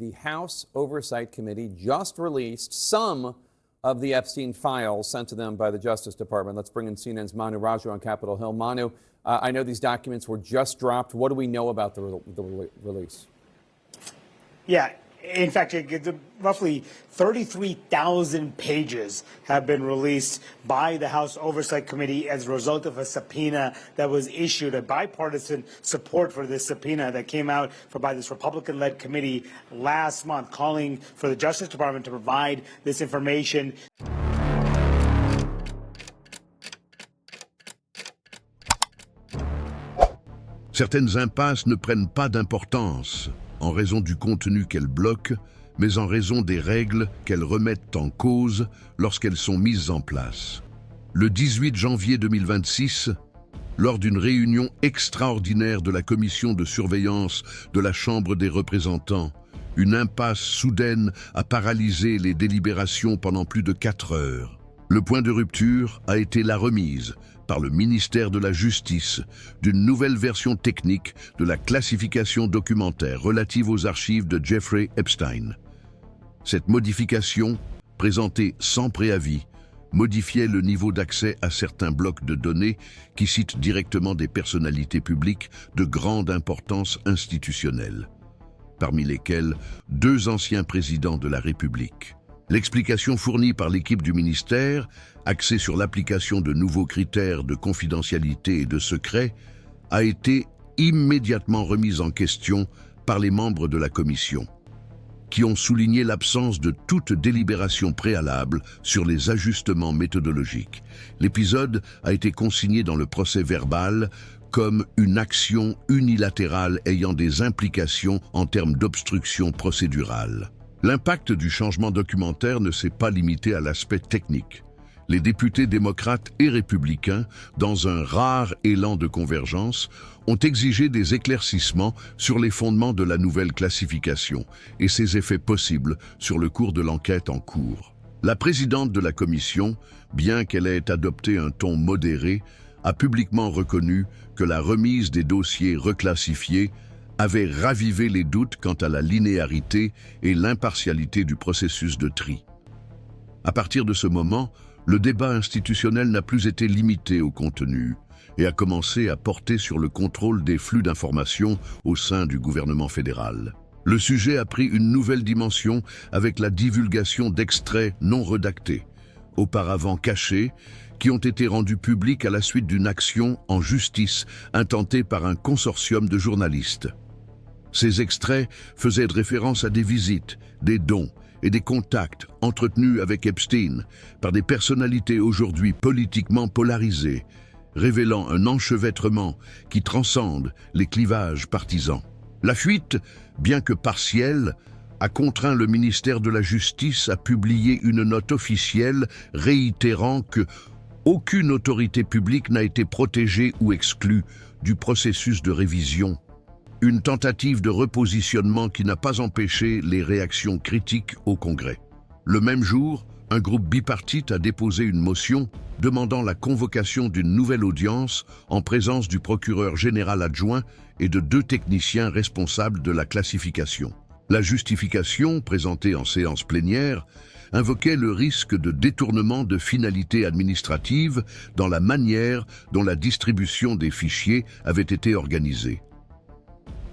The House Oversight Committee just released some of the Epstein files sent to them by the Justice Department. Let's bring in CNN's Manu Raju on Capitol Hill. Manu, I know these documents were just dropped. What do we know about the release? Yeah, in fact, roughly 33,000 pages have been released by the House Oversight Committee as a result of a subpoena that was issued, a bipartisan support for this subpoena that came out by this Republican-led committee last month, calling for the Justice Department to provide this information. Certaines impasses ne prennent pas d'importance en raison du contenu qu'elles bloquent, mais en raison des règles qu'elles remettent en cause lorsqu'elles sont mises en place. Le 18 janvier 2026, lors d'une réunion extraordinaire de la commission de surveillance de la Chambre des représentants, une impasse soudaine a paralysé les délibérations pendant plus de 4 heures. Le point de rupture a été la remise par le ministère de la Justice d'une nouvelle version technique de la classification documentaire relative aux archives de Jeffrey Epstein. Cette modification, présentée sans préavis, modifiait le niveau d'accès à certains blocs de données qui citent directement des personnalités publiques de grande importance institutionnelle, parmi lesquels 2 anciens présidents de la République. L'explication fournie par l'équipe du ministère, axée sur l'application de nouveaux critères de confidentialité et de secret, a été immédiatement remise en question par les membres de la commission, qui ont souligné l'absence de toute délibération préalable sur les ajustements méthodologiques. L'épisode a été consigné dans le procès-verbal comme une action unilatérale ayant des implications en termes d'obstruction procédurale. L'impact du changement documentaire ne s'est pas limité à l'aspect technique. Les députés démocrates et républicains, dans un rare élan de convergence, ont exigé des éclaircissements sur les fondements de la nouvelle classification et ses effets possibles sur le cours de l'enquête en cours. La présidente de la commission, bien qu'elle ait adopté un ton modéré, a publiquement reconnu que la remise des dossiers reclassifiés avait ravivé les doutes quant à la linéarité et l'impartialité du processus de tri. À partir de ce moment, le débat institutionnel n'a plus été limité au contenu et a commencé à porter sur le contrôle des flux d'informations au sein du gouvernement fédéral. Le sujet a pris une nouvelle dimension avec la divulgation d'extraits non redactés, auparavant cachés, qui ont été rendus publics à la suite d'une action en justice intentée par un consortium de journalistes. Ces extraits faisaient référence à des visites, des dons et des contacts entretenus avec Epstein par des personnalités aujourd'hui politiquement polarisées, révélant un enchevêtrement qui transcende les clivages partisans. La fuite, bien que partielle, a contraint le ministère de la Justice à publier une note officielle réitérant que aucune autorité publique n'a été protégée ou exclue du processus de révision. Une tentative de repositionnement qui n'a pas empêché les réactions critiques au Congrès. Le même jour, un groupe bipartite a déposé une motion demandant la convocation d'une nouvelle audience en présence du procureur général adjoint et de 2 techniciens responsables de la classification. La justification, présentée en séance plénière, invoquait le risque de détournement de finalités administratives dans la manière dont la distribution des fichiers avait été organisée.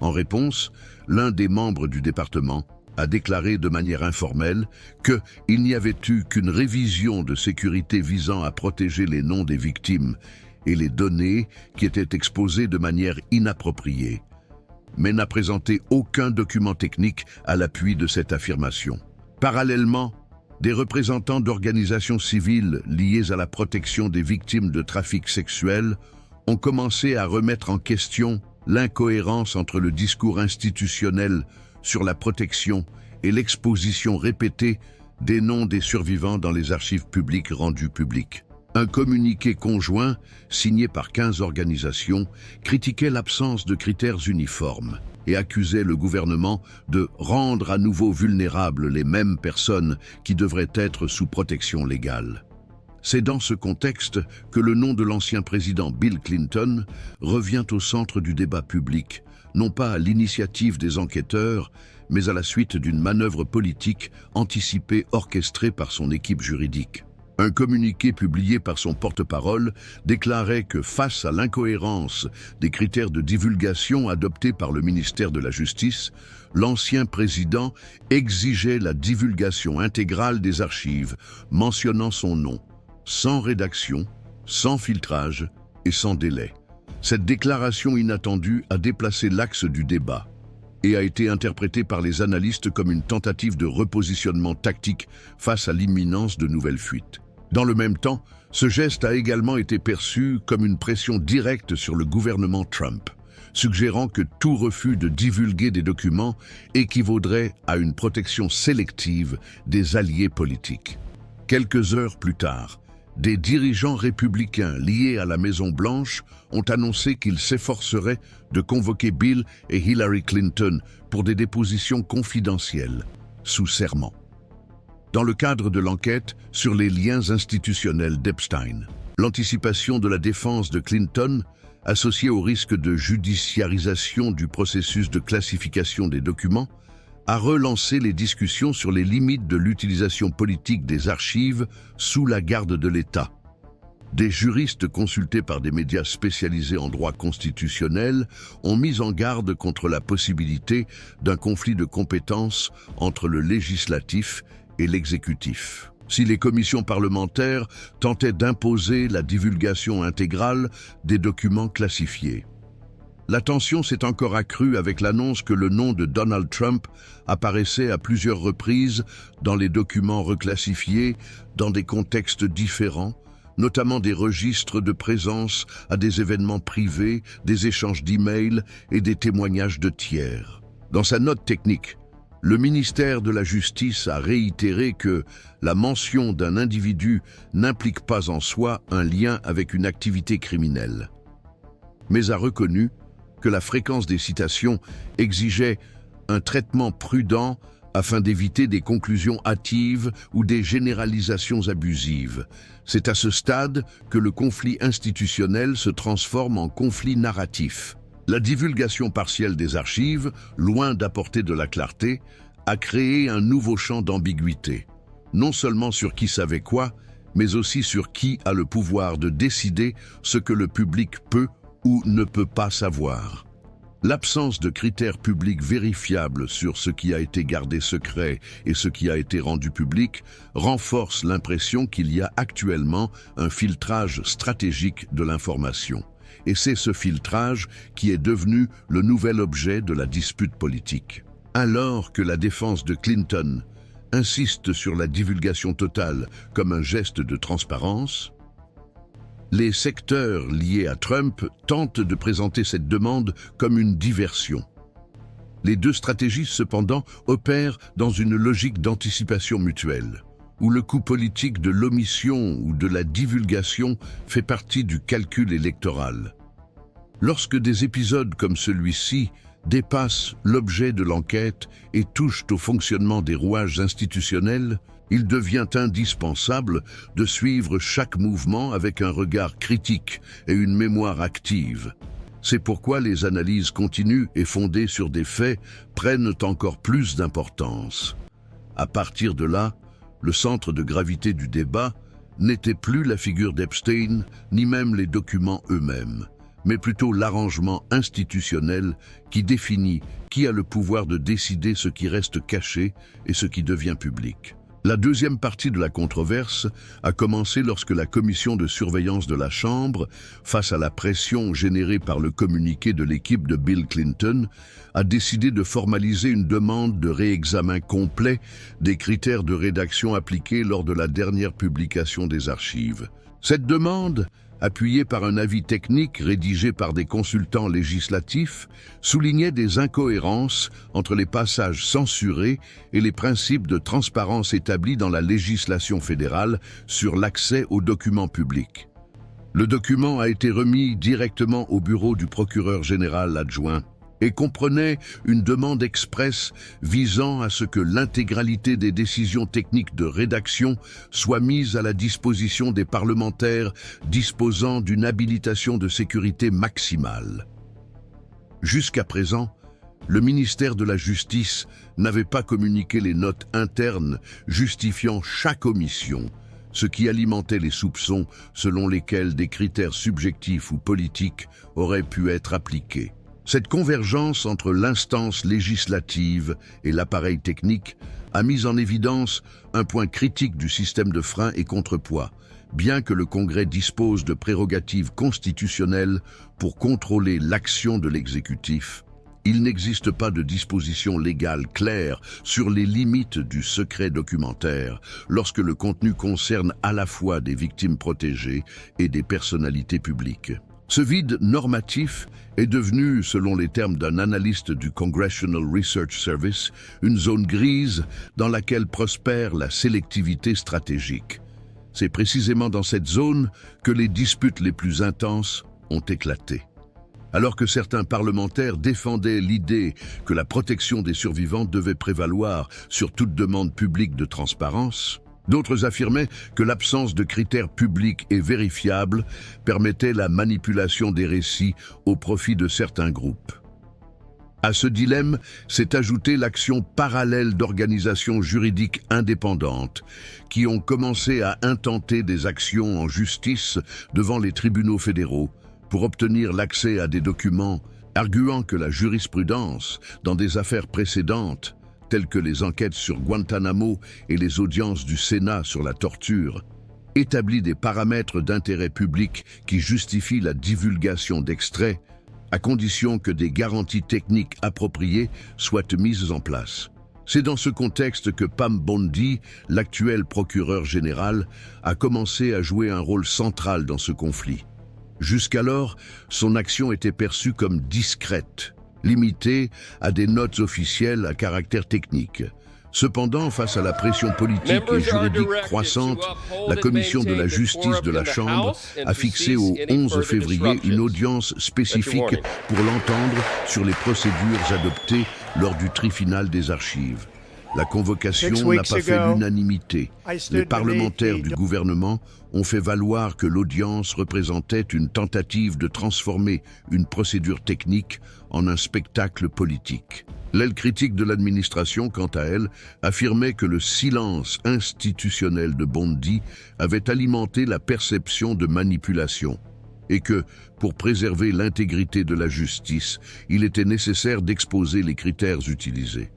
En réponse, l'un des membres du département a déclaré de manière informelle qu'il n'y avait eu qu'une révision de sécurité visant à protéger les noms des victimes et les données qui étaient exposées de manière inappropriée, mais n'a présenté aucun document technique à l'appui de cette affirmation. Parallèlement, des représentants d'organisations civiles liées à la protection des victimes de trafic sexuel ont commencé à remettre en question l'incohérence entre le discours institutionnel sur la protection et l'exposition répétée des noms des survivants dans les archives publiques rendues publiques. Un communiqué conjoint, signé par 15 organisations, critiquait l'absence de critères uniformes et accusait le gouvernement de rendre à nouveau vulnérables les mêmes personnes qui devraient être sous protection légale. C'est dans ce contexte que le nom de l'ancien président Bill Clinton revient au centre du débat public, non pas à l'initiative des enquêteurs, mais à la suite d'une manœuvre politique anticipée orchestrée par son équipe juridique. Un communiqué publié par son porte-parole déclarait que face à l'incohérence des critères de divulgation adoptés par le ministère de la Justice, l'ancien président exigeait la divulgation intégrale des archives, mentionnant son nom, sans rédaction, sans filtrage et sans délai. Cette déclaration inattendue a déplacé l'axe du débat et a été interprétée par les analystes comme une tentative de repositionnement tactique face à l'imminence de nouvelles fuites. Dans le même temps, ce geste a également été perçu comme une pression directe sur le gouvernement Trump, suggérant que tout refus de divulguer des documents équivaudrait à une protection sélective des alliés politiques. Quelques heures plus tard, des dirigeants républicains liés à la Maison-Blanche ont annoncé qu'ils s'efforceraient de convoquer Bill et Hillary Clinton pour des dépositions confidentielles, sous serment, dans le cadre de l'enquête sur les liens institutionnels d'Epstein. L'anticipation de la défense de Clinton, associée au risque de judiciarisation du processus de classification des documents, a relancé les discussions sur les limites de l'utilisation politique des archives sous la garde de l'État. Des juristes consultés par des médias spécialisés en droit constitutionnel ont mis en garde contre la possibilité d'un conflit de compétences entre le législatif et l'exécutif. Si les commissions parlementaires tentaient d'imposer la divulgation intégrale des documents classifiés. La tension s'est encore accrue avec l'annonce que le nom de Donald Trump apparaissait à plusieurs reprises dans les documents reclassifiés dans des contextes différents, notamment des registres de présence à des événements privés, des échanges d'emails et des témoignages de tiers. Dans sa note technique, le ministère de la Justice a réitéré que la mention d'un individu n'implique pas en soi un lien avec une activité criminelle, mais a reconnu que la fréquence des citations exigeait un traitement prudent afin d'éviter des conclusions hâtives ou des généralisations abusives. C'est à ce stade que le conflit institutionnel se transforme en conflit narratif. La divulgation partielle des archives, loin d'apporter de la clarté, a créé un nouveau champ d'ambiguïté, non seulement sur qui savait quoi, mais aussi sur qui a le pouvoir de décider ce que le public peut ou ne peut pas savoir. L'absence de critères publics vérifiables sur ce qui a été gardé secret et ce qui a été rendu public renforce l'impression qu'il y a actuellement un filtrage stratégique de l'information. Et c'est ce filtrage qui est devenu le nouvel objet de la dispute politique. Alors que la défense de Clinton insiste sur la divulgation totale comme un geste de transparence, les secteurs liés à Trump tentent de présenter cette demande comme une diversion. Les deux stratégies, cependant, opèrent dans une logique d'anticipation mutuelle, où le coût politique de l'omission ou de la divulgation fait partie du calcul électoral. Lorsque des épisodes comme celui-ci dépassent l'objet de l'enquête et touchent au fonctionnement des rouages institutionnels, il devient indispensable de suivre chaque mouvement avec un regard critique et une mémoire active. C'est pourquoi les analyses continues et fondées sur des faits prennent encore plus d'importance. À partir de là, le centre de gravité du débat n'était plus la figure d'Epstein, ni même les documents eux-mêmes, mais plutôt l'arrangement institutionnel qui définit qui a le pouvoir de décider ce qui reste caché et ce qui devient public. La deuxième partie de la controverse a commencé lorsque la commission de surveillance de la Chambre, face à la pression générée par le communiqué de l'équipe de Bill Clinton, a décidé de formaliser une demande de réexamen complet des critères de rédaction appliqués lors de la dernière publication des archives. Cette demande, appuyée par un avis technique rédigé par des consultants législatifs, soulignait des incohérences entre les passages censurés et les principes de transparence établis dans la législation fédérale sur l'accès aux documents publics. Le document a été remis directement au bureau du procureur général adjoint et comprenait une demande expresse visant à ce que l'intégralité des décisions techniques de rédaction soit mise à la disposition des parlementaires disposant d'une habilitation de sécurité maximale. Jusqu'à présent, Le ministère de la Justice n'avait pas communiqué les notes internes justifiant chaque omission, ce qui alimentait les soupçons selon lesquels des critères subjectifs ou politiques auraient pu être appliqués. Cette convergence entre l'instance législative et l'appareil technique a mis en évidence un point critique du système de frein et contrepoids. Bien que le Congrès dispose de prérogatives constitutionnelles pour contrôler l'action de l'exécutif, il n'existe pas de disposition légale claire sur les limites du secret documentaire lorsque le contenu concerne à la fois des victimes protégées et des personnalités publiques. Ce vide normatif est devenu, selon les termes d'un analyste du Congressional Research Service, une zone grise dans laquelle prospère la sélectivité stratégique. C'est précisément dans cette zone que les disputes les plus intenses ont éclaté. Alors que certains parlementaires défendaient l'idée que la protection des survivants devait prévaloir sur toute demande publique de transparence, d'autres affirmaient que l'absence de critères publics et vérifiables permettait la manipulation des récits au profit de certains groupes. À ce dilemme s'est ajoutée l'action parallèle d'organisations juridiques indépendantes qui ont commencé à intenter des actions en justice devant les tribunaux fédéraux pour obtenir l'accès à des documents, arguant que la jurisprudence, dans des affaires précédentes, telles que les enquêtes sur Guantanamo et les audiences du Sénat sur la torture, établit des paramètres d'intérêt public qui justifient la divulgation d'extraits, à condition que des garanties techniques appropriées soient mises en place. C'est dans ce contexte que Pam Bondi, l'actuel procureur général, a commencé à jouer un rôle central dans ce conflit. Jusqu'alors, son action était perçue comme discrète, limitée à des notes officielles à caractère technique. Cependant, face à la pression politique et juridique croissante, la Commission de la justice de la Chambre a fixé au 11 février une audience spécifique pour l'entendre sur les procédures adoptées lors du tri final des archives. La convocation n'a pas fait l'unanimité. Les parlementaires du gouvernement ont fait valoir que l'audience représentait une tentative de transformer une procédure technique en un spectacle politique. L'aile critique de l'administration, quant à elle, affirmait que le silence institutionnel de Bondi avait alimenté la perception de manipulation et que, pour préserver l'intégrité de la justice, il était nécessaire d'exposer les critères utilisés.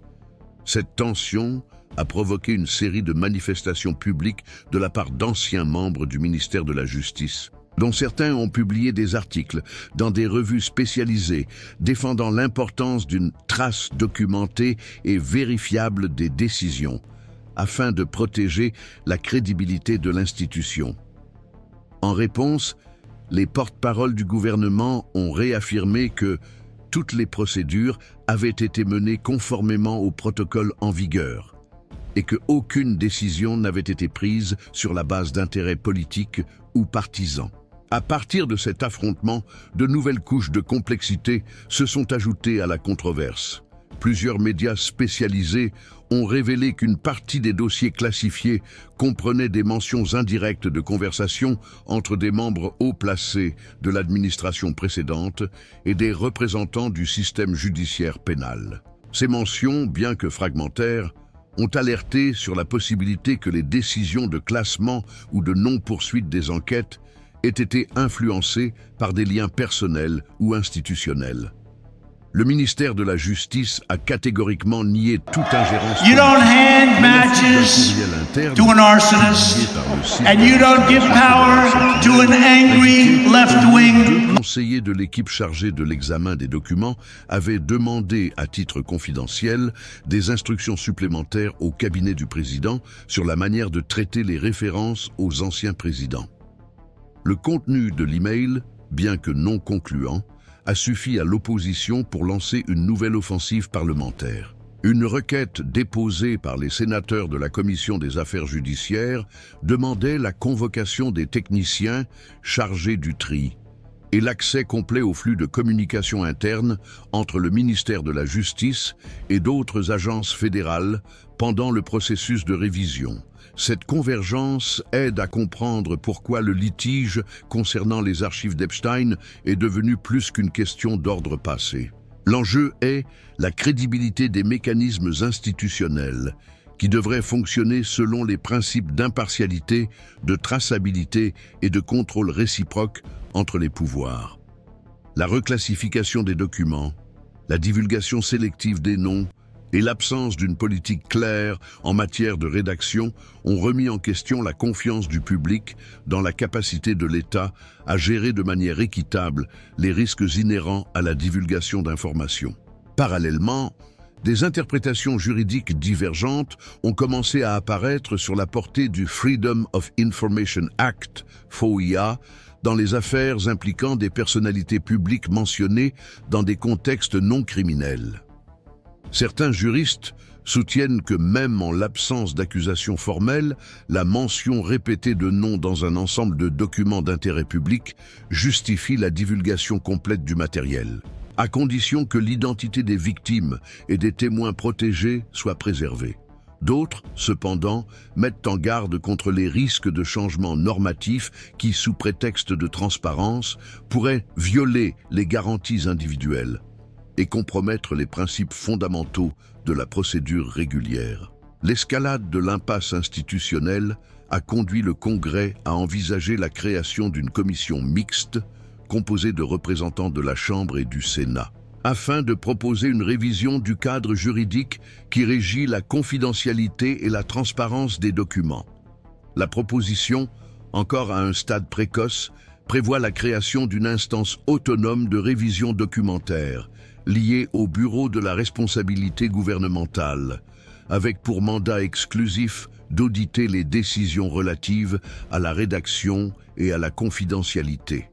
Cette tension a provoqué une série de manifestations publiques de la part d'anciens membres du ministère de la Justice, dont certains ont publié des articles dans des revues spécialisées défendant l'importance d'une trace documentée et vérifiable des décisions, afin de protéger la crédibilité de l'institution. En réponse, les porte-paroles du gouvernement ont réaffirmé que toutes les procédures avaient été menées conformément au protocole en vigueur et qu'aucune décision n'avait été prise sur la base d'intérêts politiques ou partisans. À partir de cet affrontement, de nouvelles couches de complexité se sont ajoutées à la controverse. Plusieurs médias spécialisés ont révélé qu'une partie des dossiers classifiés comprenait des mentions indirectes de conversations entre des membres haut placés de l'administration précédente et des représentants du système judiciaire pénal. Ces mentions, bien que fragmentaires, ont alerté sur la possibilité que les décisions de classement ou de non-poursuite des enquêtes aient été influencées par des liens personnels ou institutionnels. Le ministère de la Justice a catégoriquement nié toute ingérence You don't hand matches to an arsonist, and you don't give power to an angry left-wing. Le conseiller de l'équipe chargée de l'examen des documents avait demandé à titre confidentiel des instructions supplémentaires au cabinet du président sur la manière de traiter les références aux anciens présidents. Le contenu de l'email, bien que non concluant, a suffi à l'opposition pour lancer une nouvelle offensive parlementaire. Une requête déposée par les sénateurs de la Commission des affaires judiciaires demandait la convocation des techniciens chargés du tri et l'accès complet au flux de communication interne entre le ministère de la Justice et d'autres agences fédérales pendant le processus de révision. Cette convergence aide à comprendre pourquoi le litige concernant les archives d'Epstein est devenu plus qu'une question d'ordre passé. L'enjeu est la crédibilité des mécanismes institutionnels qui devraient fonctionner selon les principes d'impartialité, de traçabilité et de contrôle réciproque entre les pouvoirs. La reclassification des documents, la divulgation sélective des noms et l'absence d'une politique claire en matière de rédaction ont remis en question la confiance du public dans la capacité de l'État à gérer de manière équitable les risques inhérents à la divulgation d'informations. Parallèlement, des interprétations juridiques divergentes ont commencé à apparaître sur la portée du Freedom of Information Act, FOIA, dans les affaires impliquant des personnalités publiques mentionnées dans des contextes non criminels. Certains juristes soutiennent que même en l'absence d'accusation formelle, la mention répétée de noms dans un ensemble de documents d'intérêt public justifie la divulgation complète du matériel, à condition que l'identité des victimes et des témoins protégés soit préservée. D'autres, cependant, mettent en garde contre les risques de changements normatifs qui, sous prétexte de transparence, pourraient violer les garanties individuelles et compromettre les principes fondamentaux de la procédure régulière. L'escalade de l'impasse institutionnelle a conduit le Congrès à envisager la création d'une commission mixte composée de représentants de la Chambre et du Sénat, afin de proposer une révision du cadre juridique qui régit la confidentialité et la transparence des documents. La proposition, encore à un stade précoce, prévoit la création d'une instance autonome de révision documentaire, liée au Bureau de la responsabilité gouvernementale, avec pour mandat exclusif d'auditer les décisions relatives à la rédaction et à la confidentialité.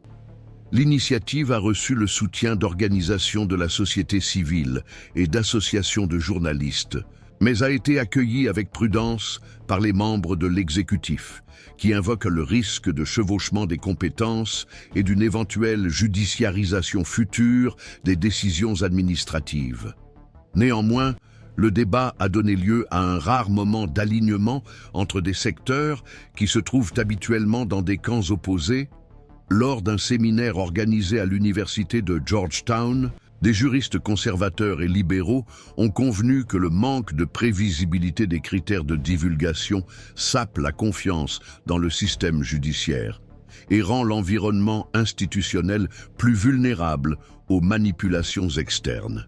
L'initiative a reçu le soutien d'organisations de la société civile et d'associations de journalistes, mais a été accueillie avec prudence par les membres de l'exécutif, qui invoquent le risque de chevauchement des compétences et d'une éventuelle judiciarisation future des décisions administratives. Néanmoins, le débat a donné lieu à un rare moment d'alignement entre des secteurs qui se trouvent habituellement dans des camps opposés. Lors d'un séminaire organisé à l'université de Georgetown, des juristes conservateurs et libéraux ont convenu que le manque de prévisibilité des critères de divulgation sape la confiance dans le système judiciaire et rend l'environnement institutionnel plus vulnérable aux manipulations externes.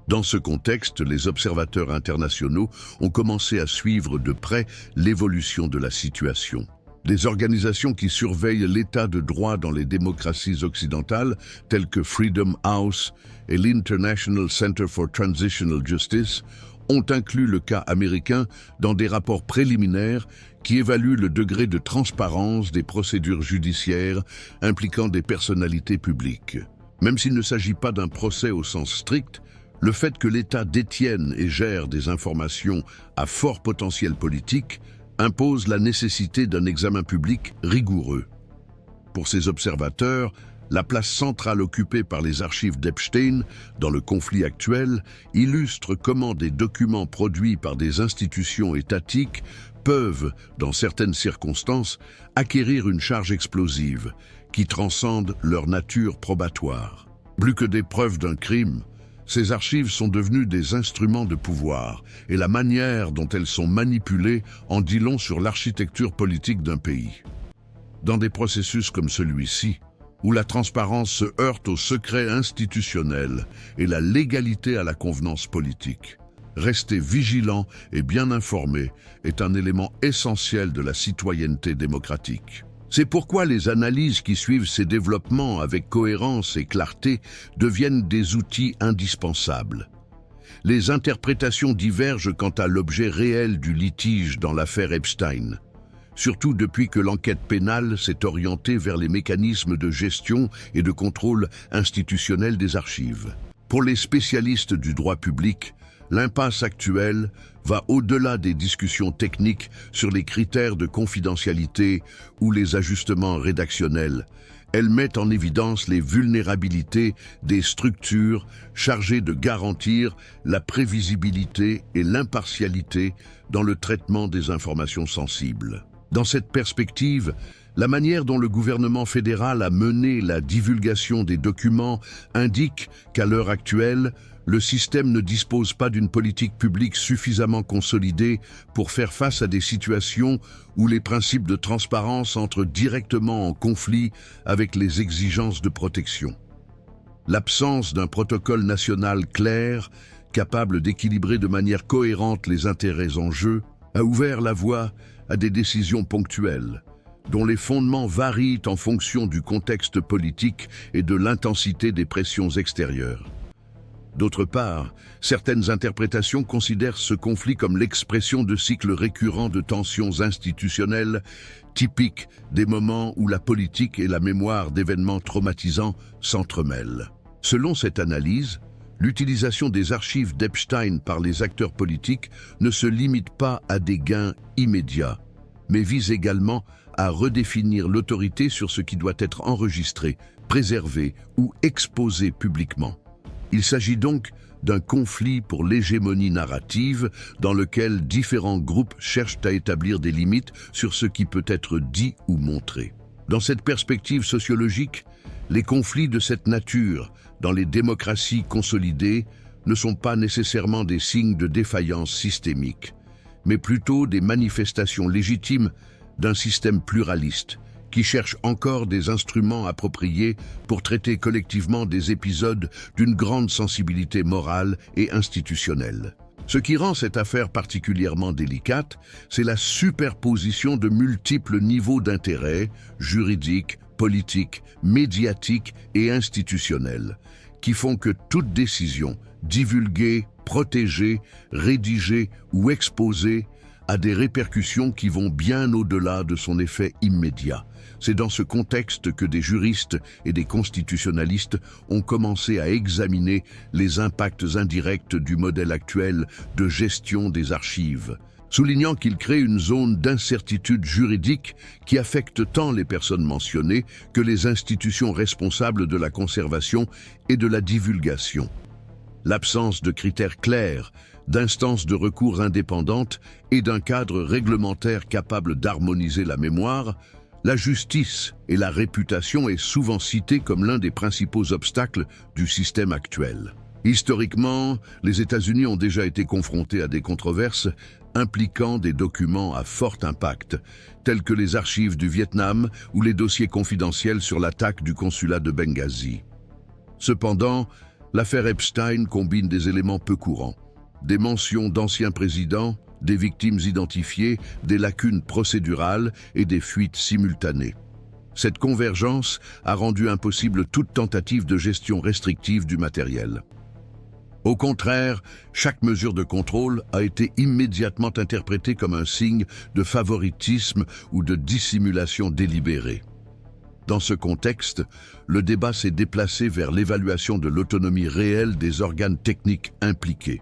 Dans ce contexte, les observateurs internationaux ont commencé à suivre de près l'évolution de la situation. Des organisations qui surveillent l'état de droit dans les démocraties occidentales, telles que Freedom House et l'International Center for Transitional Justice, ont inclus le cas américain dans des rapports préliminaires qui évaluent le degré de transparence des procédures judiciaires impliquant des personnalités publiques. Même s'il ne s'agit pas d'un procès au sens strict, le fait que l'État détienne et gère des informations à fort potentiel politique impose la nécessité d'un examen public rigoureux. Pour ces observateurs, la place centrale occupée par les archives d'Epstein dans le conflit actuel illustre comment des documents produits par des institutions étatiques peuvent, dans certaines circonstances, acquérir une charge explosive qui transcende leur nature probatoire. Plus que des preuves d'un crime, ces archives sont devenues des instruments de pouvoir et la manière dont elles sont manipulées en dit long sur l'architecture politique d'un pays. Dans des processus comme celui-ci, où la transparence se heurte au secret institutionnel et la légalité à la convenance politique, rester vigilant et bien informé est un élément essentiel de la citoyenneté démocratique. C'est pourquoi les analyses qui suivent ces développements avec cohérence et clarté deviennent des outils indispensables. Les interprétations divergent quant à l'objet réel du litige dans l'affaire Epstein, surtout depuis que l'enquête pénale s'est orientée vers les mécanismes de gestion et de contrôle institutionnel des archives. Pour les spécialistes du droit public, l'impasse actuelle va au-delà des discussions techniques sur les critères de confidentialité ou les ajustements rédactionnels. Elle met en évidence les vulnérabilités des structures chargées de garantir la prévisibilité et l'impartialité dans le traitement des informations sensibles. Dans cette perspective, la manière dont le gouvernement fédéral a mené la divulgation des documents indique qu'à l'heure actuelle, le système ne dispose pas d'une politique publique suffisamment consolidée pour faire face à des situations où les principes de transparence entrent directement en conflit avec les exigences de protection. L'absence d'un protocole national clair, capable d'équilibrer de manière cohérente les intérêts en jeu, a ouvert la voie à des décisions ponctuelles, dont les fondements varient en fonction du contexte politique et de l'intensité des pressions extérieures. D'autre part, certaines interprétations considèrent ce conflit comme l'expression de cycles récurrents de tensions institutionnelles, typiques des moments où la politique et la mémoire d'événements traumatisants s'entremêlent. Selon cette analyse, l'utilisation des archives d'Epstein par les acteurs politiques ne se limite pas à des gains immédiats, mais vise également à redéfinir l'autorité sur ce qui doit être enregistré, préservé ou exposé publiquement. Il s'agit donc d'un conflit pour l'hégémonie narrative dans lequel différents groupes cherchent à établir des limites sur ce qui peut être dit ou montré. Dans cette perspective sociologique, les conflits de cette nature dans les démocraties consolidées ne sont pas nécessairement des signes de défaillance systémique, mais plutôt des manifestations légitimes d'un système pluraliste qui cherche encore des instruments appropriés pour traiter collectivement des épisodes d'une grande sensibilité morale et institutionnelle. Ce qui rend cette affaire particulièrement délicate, c'est la superposition de multiples niveaux d'intérêt, juridiques, politiques, médiatiques et institutionnels, qui font que toute décision, divulguée, protégée, rédigée ou exposée, a des répercussions qui vont bien au-delà de son effet immédiat. C'est dans ce contexte que des juristes et des constitutionnalistes ont commencé à examiner les impacts indirects du modèle actuel de gestion des archives, soulignant qu'il crée une zone d'incertitude juridique qui affecte tant les personnes mentionnées que les institutions responsables de la conservation et de la divulgation. L'absence de critères clairs, d'instances de recours indépendantes et d'un cadre réglementaire capable d'harmoniser la mémoire, la justice et la réputation est souvent citée comme l'un des principaux obstacles du système actuel. Historiquement, les États-Unis ont déjà été confrontés à des controverses impliquant des documents à fort impact, tels que les archives du Vietnam ou les dossiers confidentiels sur l'attaque du consulat de Benghazi. Cependant, l'affaire Epstein combine des éléments peu courants, des mentions d'anciens présidents, des victimes identifiées, des lacunes procédurales et des fuites simultanées. Cette convergence a rendu impossible toute tentative de gestion restrictive du matériel. Au contraire, chaque mesure de contrôle a été immédiatement interprétée comme un signe de favoritisme ou de dissimulation délibérée. Dans ce contexte, le débat s'est déplacé vers l'évaluation de l'autonomie réelle des organes techniques impliqués.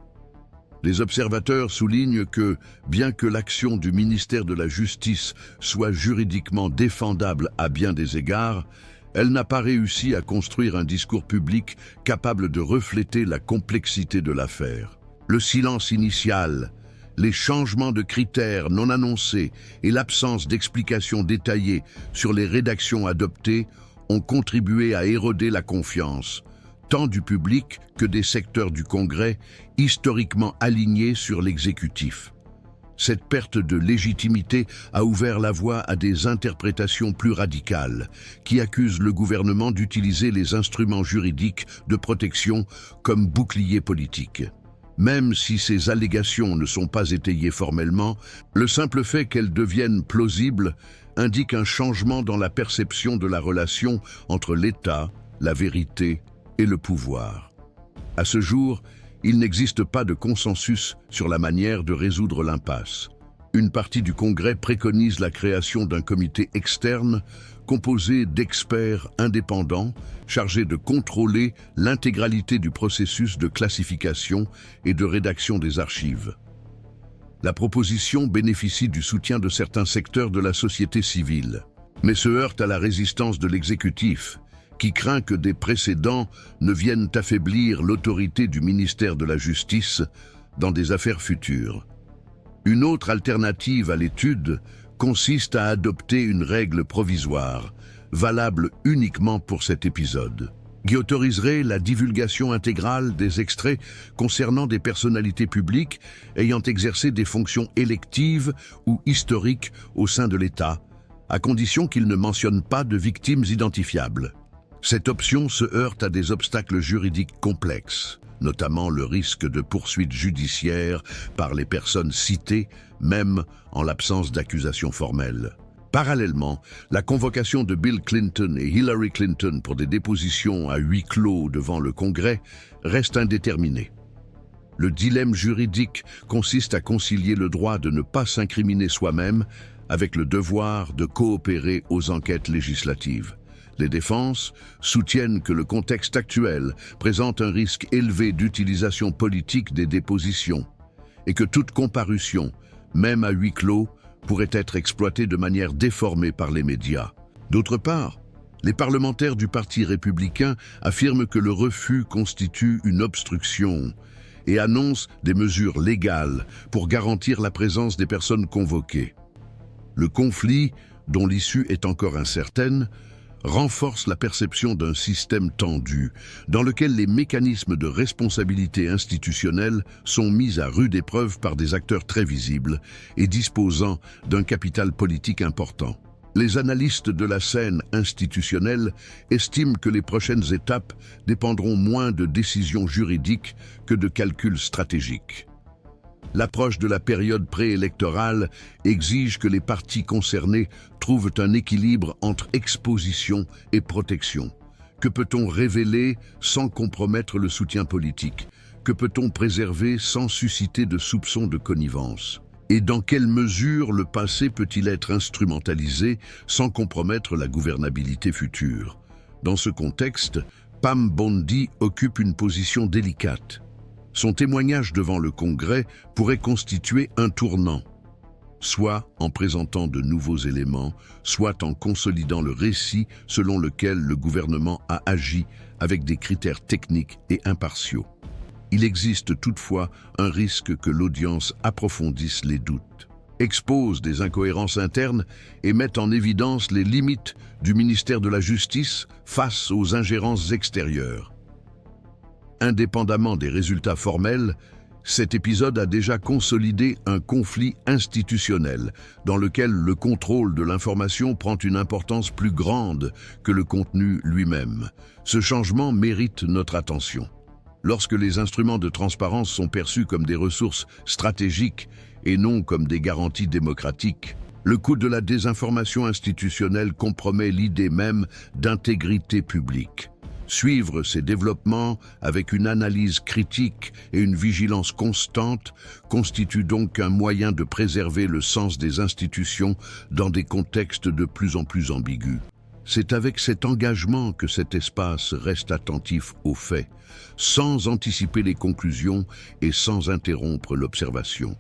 Les observateurs soulignent que, bien que l'action du ministère de la Justice soit juridiquement défendable à bien des égards, elle n'a pas réussi à construire un discours public capable de refléter la complexité de l'affaire. Le silence initial, les changements de critères non annoncés et l'absence d'explications détaillées sur les rédactions adoptées ont contribué à éroder la confiance, tant du public que des secteurs du Congrès historiquement alignés sur l'exécutif. Cette perte de légitimité a ouvert la voie à des interprétations plus radicales, qui accusent le gouvernement d'utiliser les instruments juridiques de protection comme bouclier politique. Même si ces allégations ne sont pas étayées formellement, le simple fait qu'elles deviennent plausibles indique un changement dans la perception de la relation entre l'État, la vérité et le pouvoir. À ce jour, il n'existe pas de consensus sur la manière de résoudre l'impasse. Une partie du Congrès préconise la création d'un comité externe composé d'experts indépendants chargés de contrôler l'intégralité du processus de classification et de rédaction des archives. La proposition bénéficie du soutien de certains secteurs de la société civile, mais se heurte à la résistance de l'exécutif, qui craint que des précédents ne viennent affaiblir l'autorité du ministère de la Justice dans des affaires futures. Une autre alternative à l'étude consiste à adopter une règle provisoire, valable uniquement pour cet épisode, qui autoriserait la divulgation intégrale des extraits concernant des personnalités publiques ayant exercé des fonctions électives ou historiques au sein de l'État, à condition qu'ils ne mentionnent pas de victimes identifiables. Cette option se heurte à des obstacles juridiques complexes, notamment le risque de poursuites judiciaires par les personnes citées, même en l'absence d'accusation formelle. Parallèlement, la convocation de Bill Clinton et Hillary Clinton pour des dépositions à huis clos devant le Congrès reste indéterminée. Le dilemme juridique consiste à concilier le droit de ne pas s'incriminer soi-même avec le devoir de coopérer aux enquêtes législatives. Les défenses soutiennent que le contexte actuel présente un risque élevé d'utilisation politique des dépositions et que toute comparution, même à huis clos, pourrait être exploitée de manière déformée par les médias. D'autre part, les parlementaires du Parti républicain affirment que le refus constitue une obstruction et annoncent des mesures légales pour garantir la présence des personnes convoquées. Le conflit, dont l'issue est encore incertaine, renforce la perception d'un système tendu, dans lequel les mécanismes de responsabilité institutionnelle sont mis à rude épreuve par des acteurs très visibles et disposant d'un capital politique important. Les analystes de la scène institutionnelle estiment que les prochaines étapes dépendront moins de décisions juridiques que de calculs stratégiques. L'approche de la période préélectorale exige que les partis concernés trouvent un équilibre entre exposition et protection. Que peut-on révéler sans compromettre le soutien politique? Que peut-on préserver sans susciter de soupçons de connivence? Et dans quelle mesure le passé peut-il être instrumentalisé sans compromettre la gouvernabilité future? Dans ce contexte, Pam Bondi occupe une position délicate. Son témoignage devant le Congrès pourrait constituer un tournant, soit en présentant de nouveaux éléments, soit en consolidant le récit selon lequel le gouvernement a agi avec des critères techniques et impartiaux. Il existe toutefois un risque que l'audience approfondisse les doutes, expose des incohérences internes et mette en évidence les limites du ministère de la Justice face aux ingérences extérieures. Indépendamment des résultats formels, cet épisode a déjà consolidé un conflit institutionnel dans lequel le contrôle de l'information prend une importance plus grande que le contenu lui-même. Ce changement mérite notre attention. Lorsque les instruments de transparence sont perçus comme des ressources stratégiques et non comme des garanties démocratiques, le coût de la désinformation institutionnelle compromet l'idée même d'intégrité publique. Suivre ces développements avec une analyse critique et une vigilance constante constitue donc un moyen de préserver le sens des institutions dans des contextes de plus en plus ambigus. C'est avec cet engagement que cet espace reste attentif aux faits, sans anticiper les conclusions et sans interrompre l'observation.